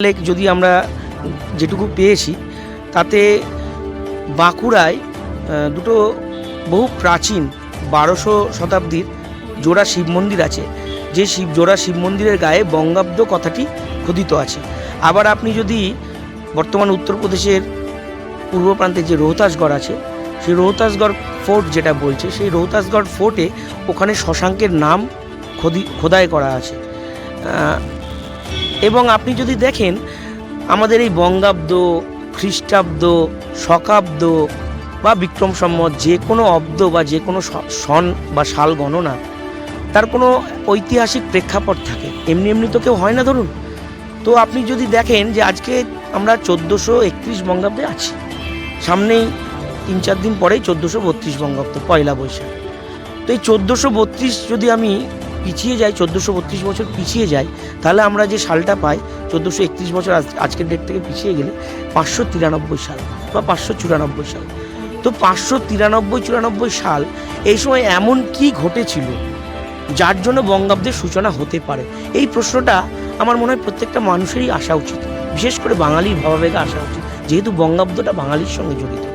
লেখ যদি আমরা যেটুকু পেয়েছি তাতে বাঁকুড়ায় দুটো বহু প্রাচীন 1200 শতাব্দীর জোড়া শিব মন্দির আছে, যে জোড়া শিব মন্দিরের গায়ে বঙ্গাব্দ কথাটি খোদিত আছে। আবার আপনি যদি বর্তমান উত্তরপ্রদেশের পূর্ব প্রান্তে যে রোহতাসগড় আছে, সেই রোহতাসগড় ফোর্ট যেটা বলছে, সেই রোহতাসগড় ফোর্টে ওখানে শশাঙ্কের নাম খোদাই করা আছে। এবং আপনি যদি দেখেন আমাদের এই বঙ্গাব্দ, খ্রিস্টাব্দ, শকাব্দ বা বিক্রম সম্বত যে কোনো অব্দ বা যে কোনো সন বা সাল গণনা, তার কোনো ঐতিহাসিক প্রেক্ষাপট থাকে। এমনি এমনি তো কেউ হয় না। ধরুন, তো আপনি যদি দেখেন যে আজকে আমরা 1431 বঙ্গাব্দে আছি, সামনেই 3-4 দিন পরেই 1432 বঙ্গাব্দ, পয়লা বৈশাখ। তো এই 1432 যদি আমি পিছিয়ে যাই, 1432 বছর পিছিয়ে যাই, তাহলে আমরা যে সালটা পাই 1431 বছর আজকের ডেট থেকে পিছিয়ে গেলে 593 সাল বা 594 সাল। তো 593-94 সাল, এই সময় এমন কি ঘটেছিল যার জন্য বঙ্গাব্দের সূচনা হতে পারে? এই প্রশ্নটা আমার মনে হয় প্রত্যেকটা মানুষেরই আসা উচিত, বিশেষ করে বাঙালির ভাবাবেগে আসা উচিত, যেহেতু বঙ্গাব্দটা বাঙালির সঙ্গে জড়িত।